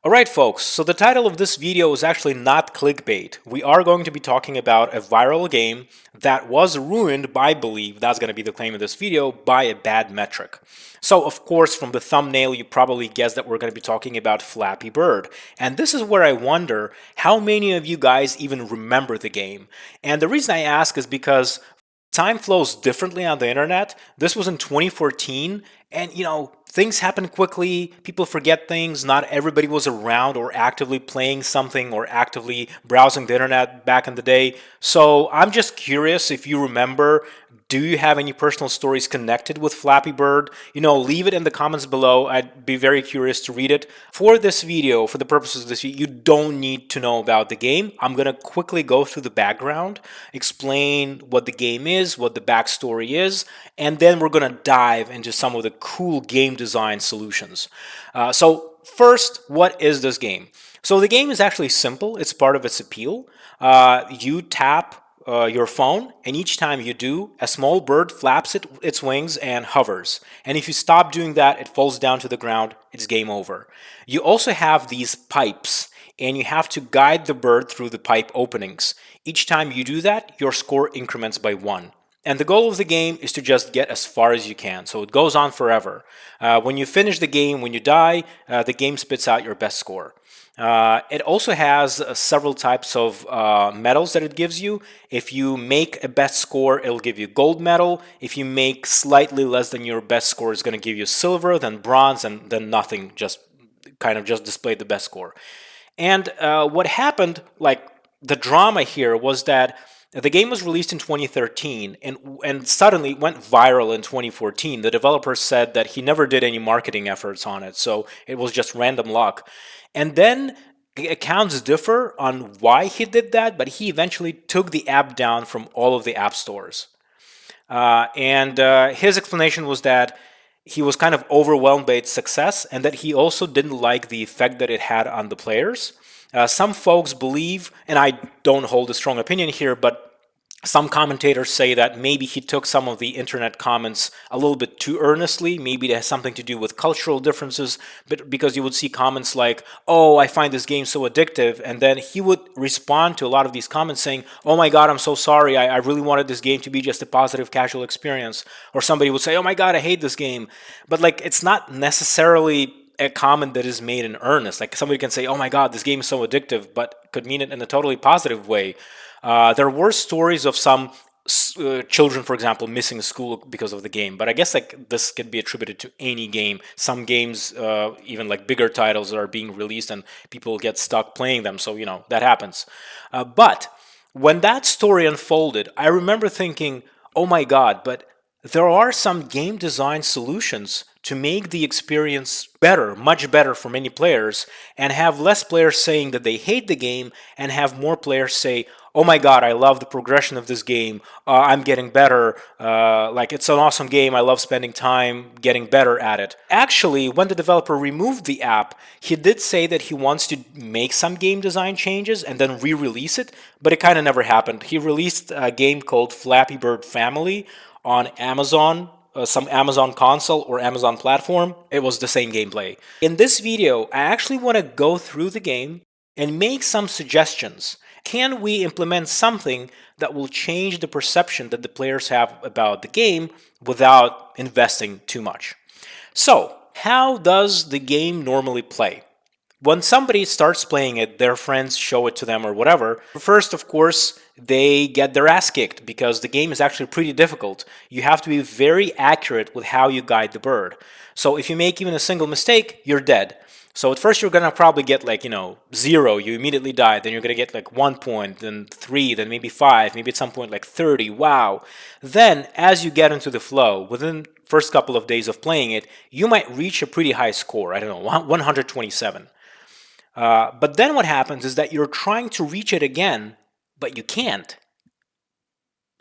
Alright folks, so the title of this video is actually not clickbait. We are going to be talking about a viral game that was ruined by, I believe, that's going to be the claim of this video, by a bad metric. So of course from the thumbnail you probably guessed that we're going to be talking about Flappy Bird. And this is where I wonder how many of you guys even remember the game. And the reason I ask is because time flows differently on the internet. This was in 2014, and things happen quickly. People forget things. Not everybody was around or actively playing something or actively browsing the internet back in the day. So I'm just curious if you remember. Do you have any personal stories connected with Flappy Bird? Leave it in the comments below. I'd be very curious to read it. For this video, for the purposes of this video, you don't need to know about the game. I'm going to quickly go through the background, explain what the game is, what the backstory is, and then we're going to dive into some of the cool game design solutions. So first, what is this game? So the game is actually simple. It's part of its appeal. You tap your phone, and each time you do, a small bird flaps its wings and hovers. And if you stop doing that, it falls down to the ground. It's game over. You also have these pipes, and you have to guide the bird through the pipe openings. Each time you do that, your score increments by 1. And the goal of the game is to just get as far as you can. So it goes on forever. When you finish the game, when you die, the game spits out your best score. It also has several types of medals that it gives you. If you make a best score, it'll give you gold medal. If you make slightly less than your best score, it's going to give you silver, then bronze, and then nothing. Just display the best score. And what happened, like the drama here, was that the game was released in 2013 and suddenly went viral in 2014. The developer said that he never did any marketing efforts on it, so it was just random luck. And then accounts differ on why he did that, but he eventually took the app down from all of the app stores. And his explanation was that he was kind of overwhelmed by its success and that he also didn't like the effect that it had on the players. Some folks believe, and I don't hold a strong opinion here, but some commentators say that maybe he took some of the internet comments a little bit too earnestly. Maybe it has something to do with cultural differences, but because you would see comments like, "Oh, I find this game so addictive," and then he would respond to a lot of these comments saying, "Oh my God, I'm so sorry. I really wanted this game to be just a positive, casual experience." Or somebody would say, "Oh my God, I hate this game," but like it's not necessarily a comment that is made in earnest. Like somebody can say, "Oh my God, this game is so addictive," but could mean it in a totally positive way. There were stories of some children, for example, missing school because of the game, but I guess like this can be attributed to any game. Some games, even like bigger titles, are being released and people get stuck playing them, so that happens. But when that story unfolded, I remember thinking, "Oh my God!" But there are some game design solutions to make the experience better, much better for many players, and have less players saying that they hate the game and have more players say, "Oh my God, I love the progression of this game. I'm getting better. Like it's an awesome game. I love spending time getting better at it." Actually, when the developer removed the app, he did say that he wants to make some game design changes and then re-release it, but it kind of never happened. He released a game called Flappy Bird Family on Amazon, some Amazon console or Amazon platform. It was the same gameplay. In this video, I actually want to go through the game and make some suggestions. Can we implement something that will change the perception that the players have about the game without investing too much? So, how does the game normally play? When somebody starts playing it, their friends show it to them or whatever. First, of course, they get their ass kicked because the game is actually pretty difficult. You have to be very accurate with how you guide the bird. So if you make even a single mistake, you're dead. So at first you're gonna probably get like, 0, you immediately die, then you're gonna get like 1 point, then 3, then maybe 5, maybe at some point like 30, wow. Then as you get into the flow, within first couple of days of playing it, you might reach a pretty high score, I don't know, 127. But then what happens is that you're trying to reach it again, but you can't.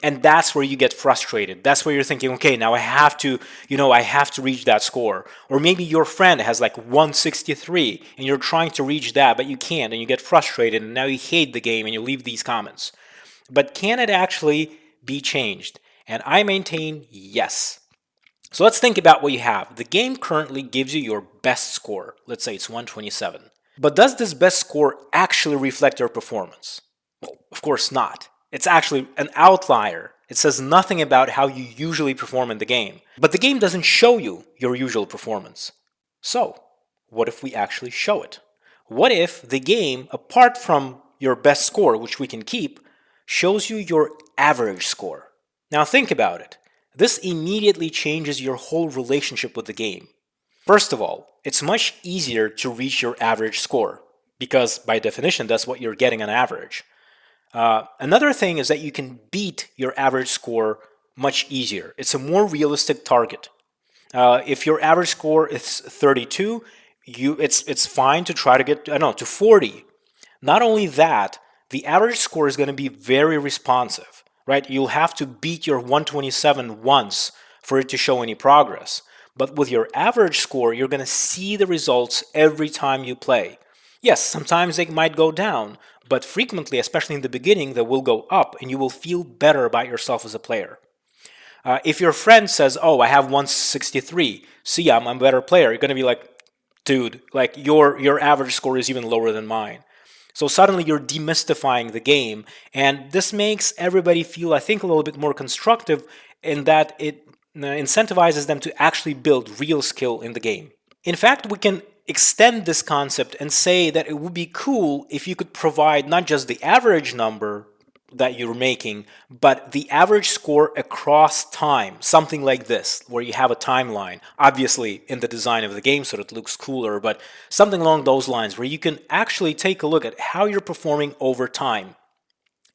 And that's where you get frustrated. That's where you're thinking, okay, now I have to, I have to reach that score. Or maybe your friend has like 163 and you're trying to reach that, but you can't, and you get frustrated, and now you hate the game and you leave these comments. But can it actually be changed? And I maintain yes. So let's think about what you have. The game currently gives you your best score. Let's say it's 127. But does this best score actually reflect your performance? Well, of course not. It's actually an outlier. It says nothing about how you usually perform in the game. But the game doesn't show you your usual performance. So, what if we actually show it? What if the game, apart from your best score, which we can keep, shows you your average score? Now think about it. This immediately changes your whole relationship with the game. First of all, it's much easier to reach your average score, because by definition, that's what you're getting on average. Another thing is that you can beat your average score much easier. It's a more realistic target. If your average score is 32, it's fine to try to get to 40. Not only that, the average score is going to be very responsive, right? You'll have to beat your 127 once for it to show any progress. But with your average score, you're going to see the results every time you play. Yes, sometimes they might go down, but frequently, especially in the beginning, they will go up and you will feel better about yourself as a player. If your friend says, "Oh, I have 163, see, I'm a better player," you're going to be like, "Dude, like your average score is even lower than mine." So suddenly you're demystifying the game, and this makes everybody feel, I think, a little bit more constructive in that it incentivizes them to actually build real skill in the game. In fact, we can extend this concept and say that it would be cool if you could provide not just the average number that you're making, but the average score across time, something like this, where you have a timeline, obviously in the design of the game so that it looks cooler, but something along those lines where you can actually take a look at how you're performing over time.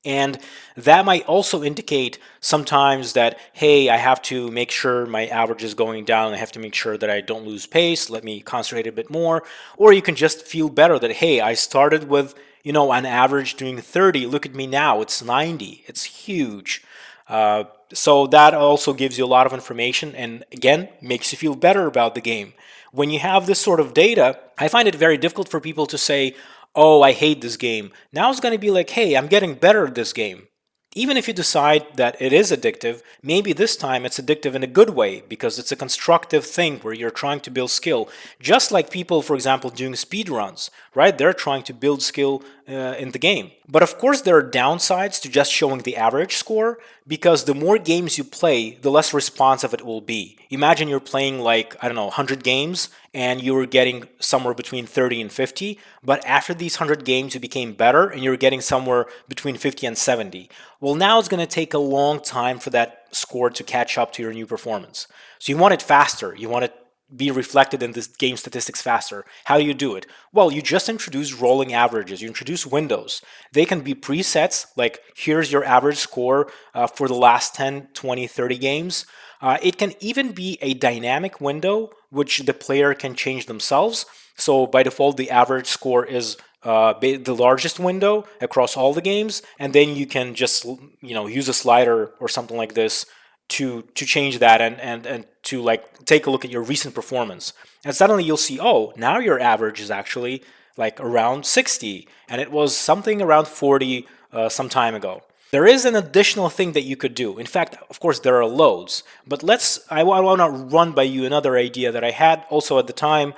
And that might also indicate sometimes that, hey, I have to make sure my average is going down. I have to make sure that I don't lose pace. Let me concentrate a bit more. Or you can just feel better that, hey, I started with, an average doing 30. Look at me now. It's 90. It's huge. So that also gives you a lot of information and, again, makes you feel better about the game. When you have this sort of data, I find it very difficult for people to say, "Oh, I hate this game." Now it's going to be like, "Hey, I'm getting better at this game." Even if you decide that it is addictive, maybe this time it's addictive in a good way because it's a constructive thing where you're trying to build skill. Just like people, for example, doing speed runs, right? They're trying to build skill in the game. But of course, there are downsides to just showing the average score because the more games you play, the less responsive it will be. Imagine you're playing like, I don't know, 100 games and you were getting somewhere between 30 and 50, but after these 100 games you became better and you're getting somewhere between 50 and 70. Well, now it's going to take a long time for that score to catch up to your new performance. So you want it faster. You want it be reflected in this game statistics faster. How do you do it? Well, you just introduce rolling averages. You introduce windows. They can be presets, like here's your average score for the last 10, 20, 30 games. It can even be a dynamic window, which the player can change themselves. So by default, the average score is the largest window across all the games, and then you can just use a slider or something like this to change that and to like take a look at your recent performance. And suddenly you'll see, oh, now your average is actually like around 60, and it was something around 40 some time ago. There is an additional thing that you could do. In fact, of course, there are loads, but I want to run by you another idea that I had also at the time,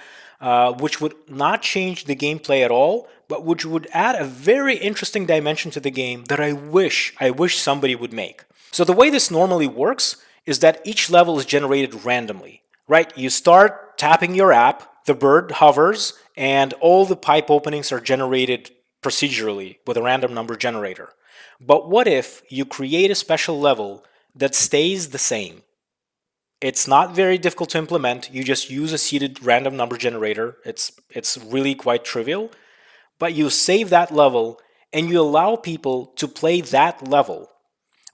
which would not change the gameplay at all, but which would add a very interesting dimension to the game that I wish somebody would make. So the way this normally works is that each level is generated randomly, right? You start tapping your app, the bird hovers, and all the pipe openings are generated procedurally with a random number generator. But what if you create a special level that stays the same? It's not very difficult to implement. You just use a seeded random number generator. It's really quite trivial. But you save that level and you allow people to play that level.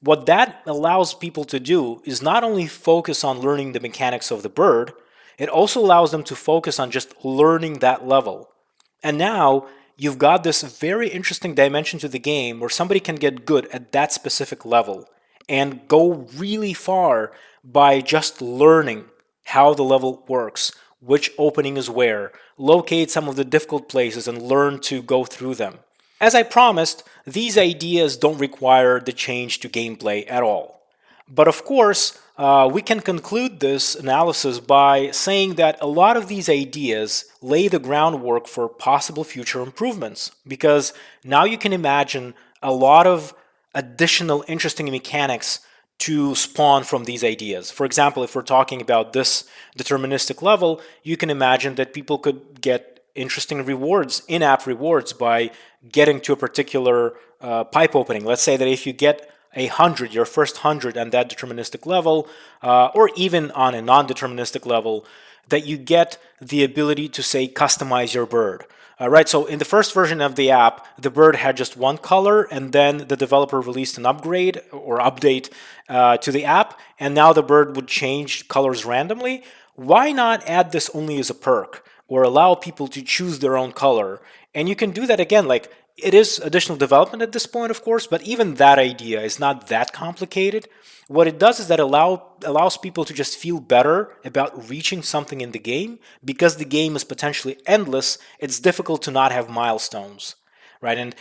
What that allows people to do is not only focus on learning the mechanics of the bird, it also allows them to focus on just learning that level. And now you've got this very interesting dimension to the game where somebody can get good at that specific level and go really far by just learning how the level works, which opening is where, locate some of the difficult places and learn to go through them. As I promised, these ideas don't require the change to gameplay at all. But of course, we can conclude this analysis by saying that a lot of these ideas lay the groundwork for possible future improvements, because now you can imagine a lot of additional interesting mechanics to spawn from these ideas. For example, if we're talking about this deterministic level, you can imagine that people could get interesting rewards, in-app rewards, by getting to a particular pipe opening. Let's say that if you get 100, your first 100 on that deterministic level, or even on a non-deterministic level, that you get the ability to, say, customize your bird. Right, so in the first version of the app, the bird had just one color, and then the developer released an upgrade or update to the app, and now the bird would change colors randomly. Why not add this only as a perk, or allow people to choose their own color? And you can do that again, like, it is additional development at this point, of course, but even that idea is not that complicated. What it does is that allows people to just feel better about reaching something in the game. Because the game is potentially endless, it's difficult to not have milestones, right? And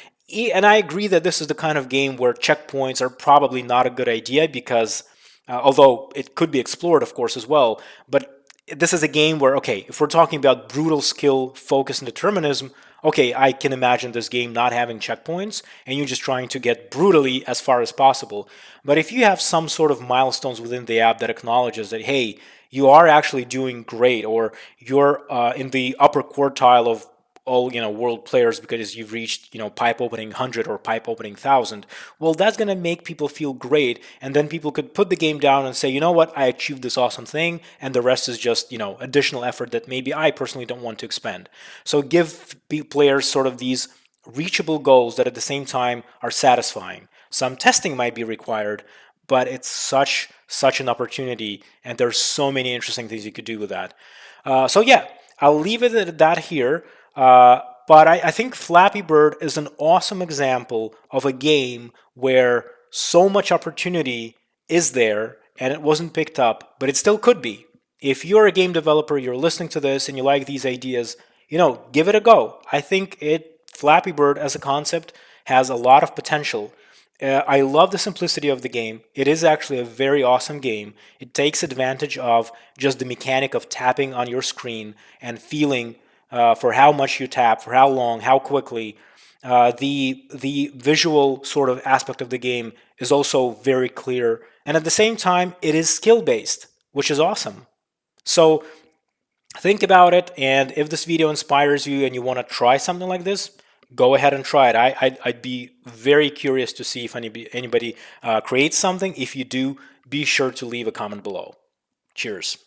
I agree that this is the kind of game where checkpoints are probably not a good idea, because although it could be explored, of course, as well. But this is a game where, okay, if we're talking about brutal skill, focus, and determinism, okay, I can imagine this game not having checkpoints and you just trying to get brutally as far as possible. But if you have some sort of milestones within the app that acknowledges that, hey, you are actually doing great, or you're in the upper quartile of all world players because you've reached pipe opening 100 or pipe opening 1,000, well, that's going to make people feel great, and then people could put the game down and say, you know what, I achieved this awesome thing, and the rest is just additional effort that maybe I personally don't want to expend. So give players sort of these reachable goals that at the same time are satisfying. Some testing might be required, but it's such an opportunity, and there's so many interesting things you could do with that. So yeah, I'll leave it at that here. But I think Flappy Bird is an awesome example of a game where so much opportunity is there and it wasn't picked up, but it still could be. If you're a game developer, you're listening to this and you like these ideas, give it a go. I think Flappy Bird as a concept has a lot of potential. I love the simplicity of the game. It is actually a very awesome game. It takes advantage of just the mechanic of tapping on your screen and feeling for how much you tap, for how long, how quickly. The visual sort of aspect of the game is also very clear, and at the same time, it is skill based, which is awesome. So think about it, and if this video inspires you and you want to try something like this, go ahead and try it. I'd be very curious to see if anybody creates something. If you do, be sure to leave a comment below. Cheers.